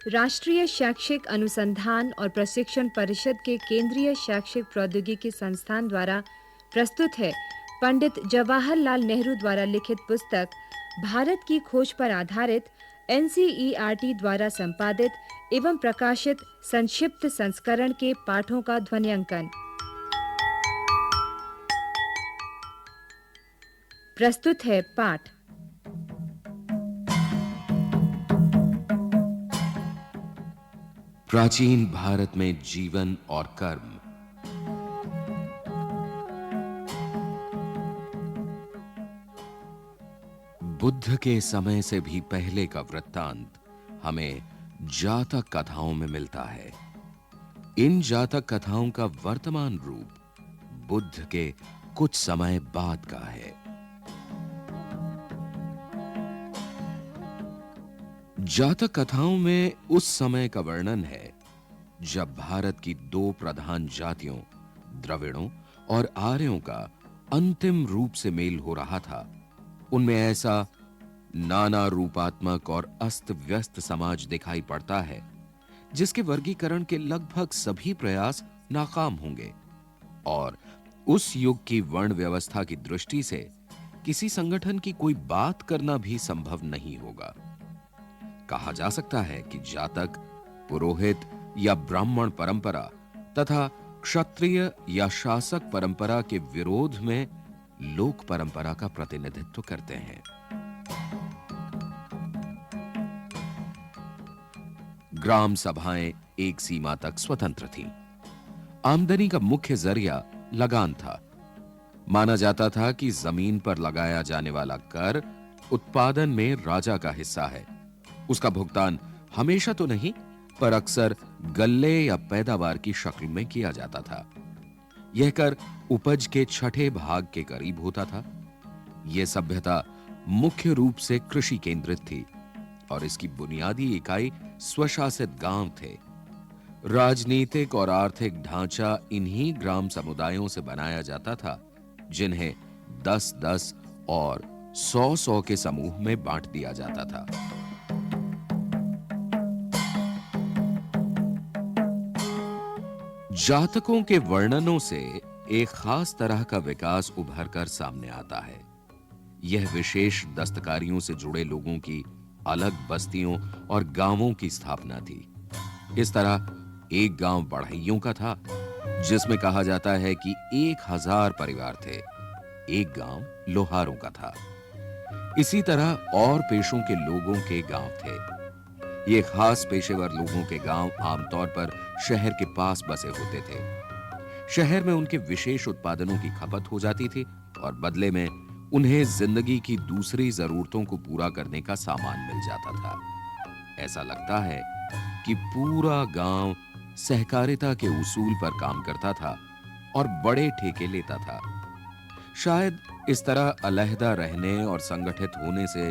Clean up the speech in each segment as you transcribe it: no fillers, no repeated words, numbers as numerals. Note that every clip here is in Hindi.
राष्ट्रीय शैक्षिक अनुसंधान और प्रशिक्षण परिषद के केंद्रीय शैक्षिक प्रौद्योगिकी संस्थान द्वारा प्रस्तुत है पंडित जवाहरलाल नेहरू द्वारा लिखित पुस्तक भारत की खोज पर आधारित एनसीईआरटी द्वारा संपादित एवं प्रकाशित संक्षिप्त संस्करण के पाठों का ध्वन्यांकन। प्रस्तुत है पाठ। प्राचीन भारत में जीवन और कर्म। बुद्ध के समय से भी पहले का वृत्तांत हमें जातक कथाओं में मिलता है। इन जातक कथाओं का वर्तमान रूप बुद्ध के कुछ समय बाद का है। जातक कथाओं में उस समय का वर्णन है जब भारत की दो प्रधान जातियों द्रविड़ों और आर्यों का अंतिम रूप से मेल हो रहा था। उनमें ऐसा नाना रूपात्मक और अस्त व्यस्त समाज दिखाई पड़ता है जिसके वर्गीकरण के लगभग सभी प्रयास नाकाम होंगे और उस युग की वर्ण व्यवस्था की दृष्टि से किसी संगठन की कोई बात करना भी संभव नहीं होगा। कहा जा सकता है कि जातक पुरोहित या ब्राह्मण परंपरा तथा क्षत्रिय या शासक परंपरा के विरोध में लोक परंपरा का प्रतिनिधित्व करते हैं। ग्राम सभाएं एक सीमा तक स्वतंत्र थीं। आमदनी का मुख्य जरिया लगान था। माना जाता था कि जमीन पर लगाया जाने वाला कर उत्पादन में राजा का हिस्सा है। उसका भुगतान हमेशा तो नहीं, पर अक्सर गल्ले या पैदावार की शक्ल में किया जाता था। यह कर उपज के छठे भाग के करीब होता था। यह सभ्यता मुख्य रूप से कृषि केंद्रित थी और इसकी बुनियादी इकाई स्वशासित गांव थे। राजनीतिक और आर्थिक ढांचा इन्हीं ग्राम समुदायों से बनाया जाता था जिन्हें 10-10 और 100-100 के समूह में बांट दिया जाता था। जातकों के वर्णनों से एक खास तरह का विकास उभर कर सामने आता है। यह विशेष दस्तकारियों से जुड़े लोगों की अलग बस्तियों और गांवों की स्थापना थी। इस तरह एक गांव बढ़इयों का था जिसमें कहा जाता है कि 1000 परिवार थे। एक गांव लोहारों का था। इसी तरह और पेशों के लोगों के गांव थे। ये खास पेशेवर लोगों के गांव आमतौर पर शहर के पास बसे होते थे। शहर में उनके विशेष उत्पादनों की खपत हो जाती थी और बदले में उन्हें जिंदगी की दूसरी जरूरतों को पूरा करने का सामान मिल जाता था। ऐसा लगता है कि पूरा गांव सहकारिता के उसूल पर काम करता था और बड़े ठेके लेता था। शायद इस तरह अलहदा रहने और संगठित होने से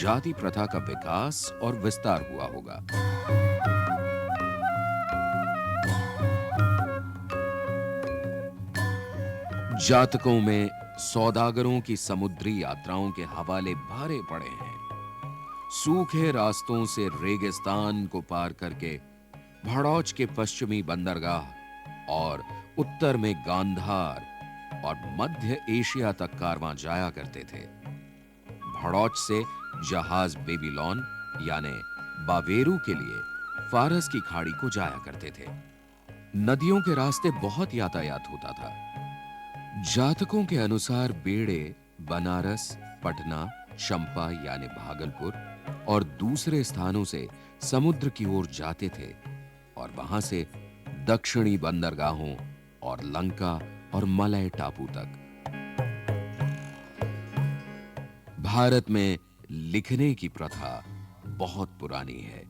जाति प्रथा का विकास और विस्तार हुआ होगा। जातकों में सौदागरों की समुद्री यात्राओं के हवाले भारे पड़े हैं। सूखे रास्तों से रेगिस्तान को पार करके भड़ौच के पश्चिमी बंदरगाह और उत्तर में गांधार और मध्य एशिया तक कारवां जाया करते थे। भड़ौच से जहाज बेबीलोन यानी बावेरू के लिए फारस की खाड़ी को जाया करते थे। नदियों के रास्ते बहुत यातायात होता था। जातकों के अनुसार बेड़े बनारस, पटना, चंपा यानी भागलपुर और दूसरे स्थानों से समुद्र की ओर जाते थे और वहां से दक्षिणी बंदरगाहों और लंका और मलय टापू तक। भारत में लिखने की प्रथा बहुत पुरानी है।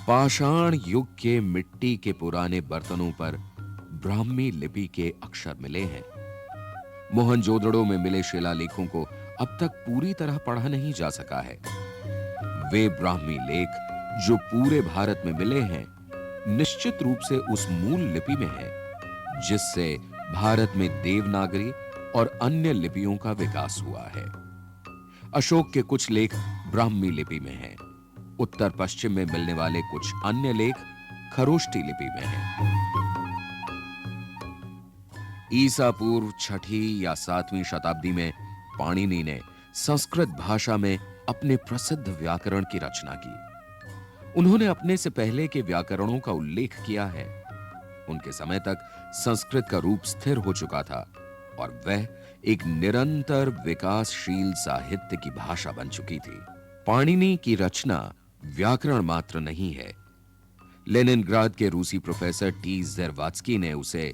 पाषाण युग के मिट्टी के पुराने बर्तनों पर ब्राह्मी लिपि के अक्षर मिले हैं। मोहनजोदड़ो में मिले शिलालेखों को अब तक पूरी तरह पढ़ा नहीं जा सका है। वे ब्राह्मी लेख जो पूरे भारत में मिले हैं निश्चित रूप से उस मूल लिपि में हैं जिससे भारत में देवनागरी और अन्य लिपियों का विकास हुआ है। अशोक के कुछ लेख ब्राह्मी लिपि में हैं। उत्तर पश्चिम में मिलने वाले कुछ अन्य लेख खरोष्टी लिपि में हैं। ईसा पूर्व 6ठी या 7वीं शताब्दी में पाणिनि ने संस्कृत भाषा में अपने प्रसिद्ध व्याकरण की रचना की। उन्होंने अपने से पहले के व्याकरणों का उल्लेख किया है। उनके समय तक संस्कृत का रूप स्थिर हो चुका था और वह एक निरंतर विकासशील साहित्य की भाषा बन चुकी थी। पाणिनि की रचना व्याकरण मात्र नहीं है। लेनिनग्राद के रूसी प्रोफेसर टी ज़ेरवात्स्की ने उसे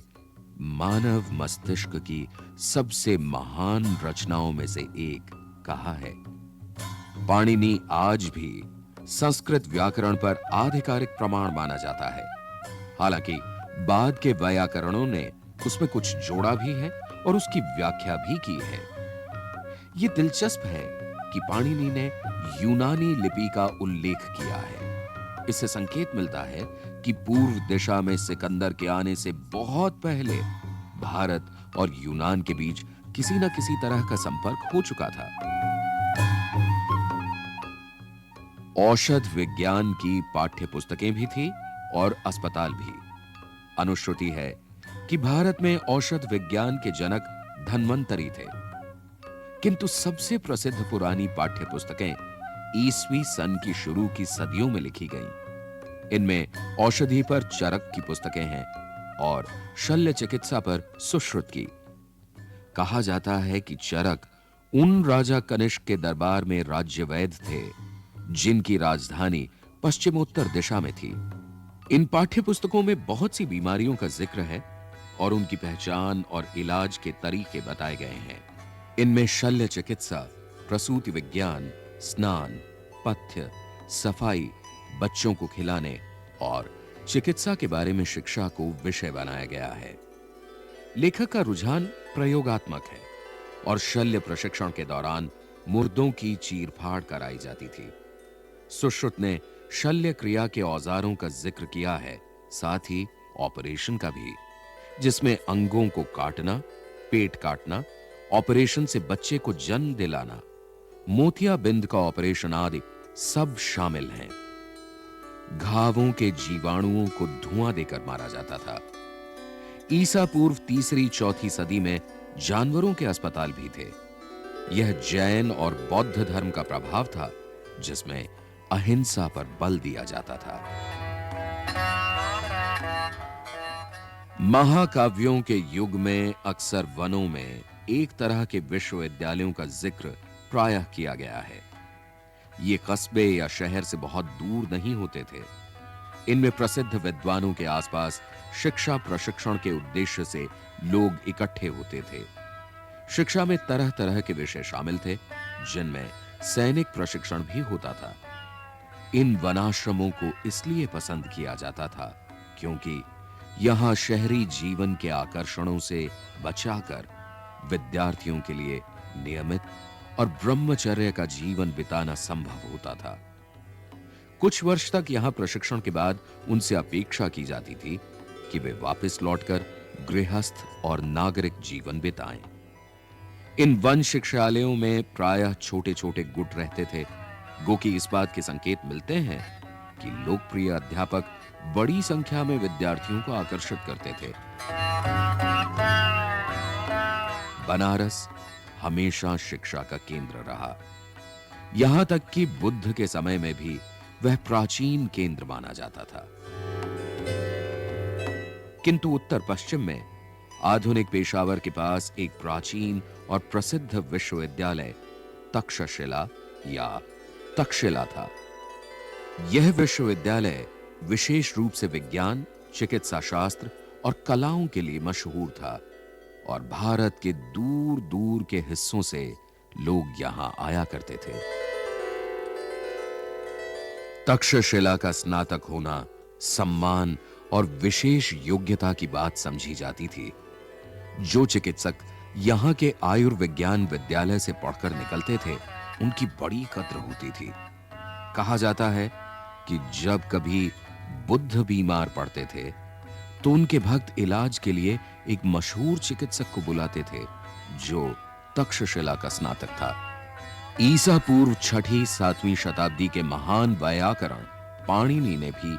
मानव मस्तिष्क की सबसे महान रचनाओं में से एक कहा है। पाणिनि आज भी संस्कृत व्याकरण पर आधिकारिक प्रमाण माना जाता है। हालांकि बाद के व्याकरणों ने उसमें कुछ जोड़ा भी है और उसकी व्याख्या भी की है। यह दिलचस्प है कि पाणिनि ने यूनानी लिपि का उल्लेख किया है। इससे संकेत मिलता है कि पूर्व दिशा में सिकंदर के आने से बहुत पहले भारत और यूनान के बीच किसी न किसी तरह का संपर्क हो चुका था। औषध विज्ञान की पाठ्य पुस्तकें भी थी और अस्पताल भी। अनुश्रुति है कि भारत में औषध विज्ञान के जनक धन्वंतरी थे, किंतु सबसे प्रसिद्ध पुरानी पाठ्य पुस्तकें ईसवी सन की शुरू की सदियों में लिखी गईं। इनमें औषधि पर चरक की पुस्तकें हैं और शल्य चिकित्सा पर सुश्रुत की। कहा जाता है कि चरक उन राजा कनिष्क के दरबार में राज्य वैद्य थे जिनकी राजधानी पश्चिमोत्तर दिशा में थी। इन पाठ्य पुस्तकों में बहुत सी बीमारियों का जिक्र है और उनकी पहचान और इलाज के तरीके बताए गए हैं। इनमें शल्य चिकित्सा, प्रसूति विज्ञान, स्नान, पथ्य, सफाई, बच्चों को खिलाने और चिकित्सा के बारे में शिक्षा को विषय बनाया गया है। लेखक का रुझान प्रयोगात्मक है और शल्य प्रशिक्षण के दौरान मुर्दों की चीरफाड़ कराई जाती थी। सुश्रुत ने शल्य क्रिया के औजारों का जिक्र किया है, साथ ही ऑपरेशन का भी, जिसमें अंगों को काटना, पेट काटना, ऑपरेशन से बच्चे को जन्म दिलाना, मोतियाबिंद का ऑपरेशन आदि सब शामिल हैं। घावों के जीवाणुओं को धुआं देकर मारा जाता था। ईसा पूर्व 3री-4थी सदी में जानवरों के अस्पताल भी थे। यह जैन और बौद्ध धर्म का प्रभाव था, जिसमें अहिंसा पर बल दिया जाता था। महाकाव्यों के युग में अक्सर वनों में एक तरह के विश्वविद्यालयों का जिक्र प्रायः किया गया है। ये कस्बे या शहर से बहुत दूर नहीं होते थे। इनमें प्रसिद्ध विद्वानों के आसपास शिक्षा प्रशिक्षण के उद्देश्य से लोग इकट्ठे होते थे। शिक्षा में तरह तरह के विषय शामिल थे, जिनमें सैनिक प्रशिक्षण भी होता था। इन वनाश्रमों को इसलिए पसंद किया जाता था क्योंकि यहां शहरी जीवन के आकर्षणों से बचाकर विद्यार्थियों के लिए नियमित और ब्रह्मचर्य का जीवन बिताना संभव होता था। कुछ वर्ष तक यहां प्रशिक्षण के बाद उनसे अपेक्षा की जाती थी कि वे वापस लौटकर गृहस्थ और नागरिक जीवन बिताएं। इन वन शिक्षालयों में प्रायः छोटे छोटे गुट रहते थे, गो कि इस बात के संकेत मिलते हैं कि लोकप्रिय अध्यापक बड़ी संख्या में विद्यार्थियों को आकर्षित करते थे। बनारस हमेशा शिक्षा का केंद्र रहा। यहां तक कि बुद्ध के समय में भी वह प्राचीन केंद्र माना जाता था। किंतु उत्तर पश्चिम में आधुनिक पेशावर के पास एक प्राचीन और प्रसिद्ध विश्वविद्यालय तक्षशिला या तक्षशिला था। यह विश्वविद्यालय विशेष रूप से विज्ञान, चिकित्सा शास्त्र और कलाओं के लिए मशहूर था और भारत के दूर दूर के हिस्सों से लोग यहां आया करते थे। तक्षशिला का स्नातक होना सम्मान और विशेष योग्यता की बात समझी जाती थी। जो चिकित्सक यहां के आयुर्विज्ञान विद्यालय से पढ़कर निकलते थे, उनकी बड़ी कद्र होती थी। कहा जाता है कि जब कभी बुद्ध बीमार पड़ते थे तो उनके भक्त इलाज के लिए एक मशहूर चिकित्सक को बुलाते थे जो तक्षशिला का स्नातक था। ईसा पूर्व 6ठी-7वीं शताब्दी के महान वैयाकरण पाणिनि ने भी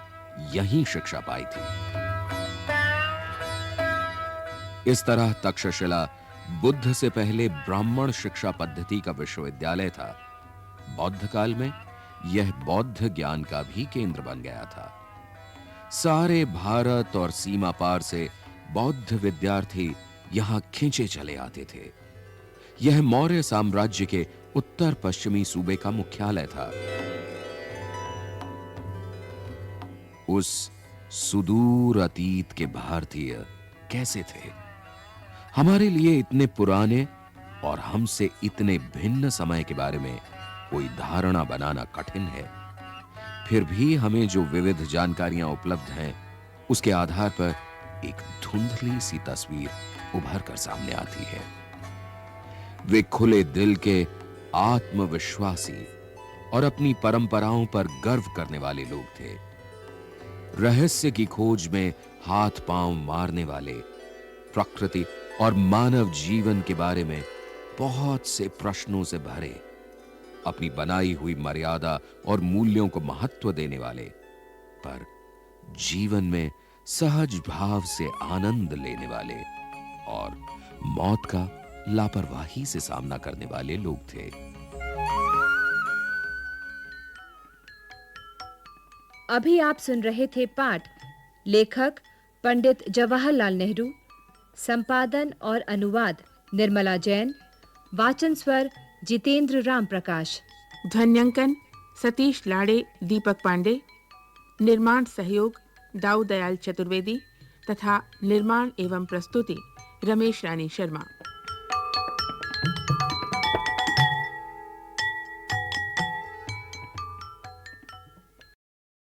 यहीं शिक्षा पाई थी। इस तरह तक्षशिला बुद्ध से पहले ब्राह्मण शिक्षा पद्धति का विश्वविद्यालय था। बौद्ध काल में यह बौद्ध ज्ञान का भी केंद्र बन गया था। सारे भारत और सीमा पार से बौद्ध विद्यार्थी यहां खींचे चले आते थे। यह मौर्य साम्राज्य के उत्तर पश्चिमी सूबे का मुख्यालय था। उस सुदूर अतीत के भारतीय कैसे थे? हमारे लिए इतने पुराने और हमसे इतने भिन्न समय के बारे में कोई धारणा बनाना कठिन है। फिर भी हमें जो विविध जानकारियां उपलब्ध हैं, उसके आधार पर एक धुंधली सी तस्वीर उभर कर सामने आती है। वे खुले दिल के, आत्मविश्वासी और अपनी परंपराओं पर गर्व करने वाले लोग थे। रहस्य की खोज में हाथ पांव मारने वाले, प्रकृति और मानव जीवन के बारे में बहुत से प्रश्नों से भरे, अपनी बनाई हुई मर्यादा और मूल्यों को महत्व देने वाले, पर जीवन में सहज भाव से आनंद लेने वाले और मौत का लापरवाही से सामना करने वाले लोग थे। अभी आप सुन रहे थे पाठ। लेखक पंडित जवाहरलाल नेहरू, संपादन और अनुवाद निर्मला जैन, वाचन स्वर जितेंद्र राम प्रकाश, ध्वन्यांकन सतीश लाड़े, दीपक पांडे, निर्माण सहयोग दाऊ दयाल चतुर्वेदी तथा निर्माण एवं प्रस्तुति रमेश रानी शर्मा।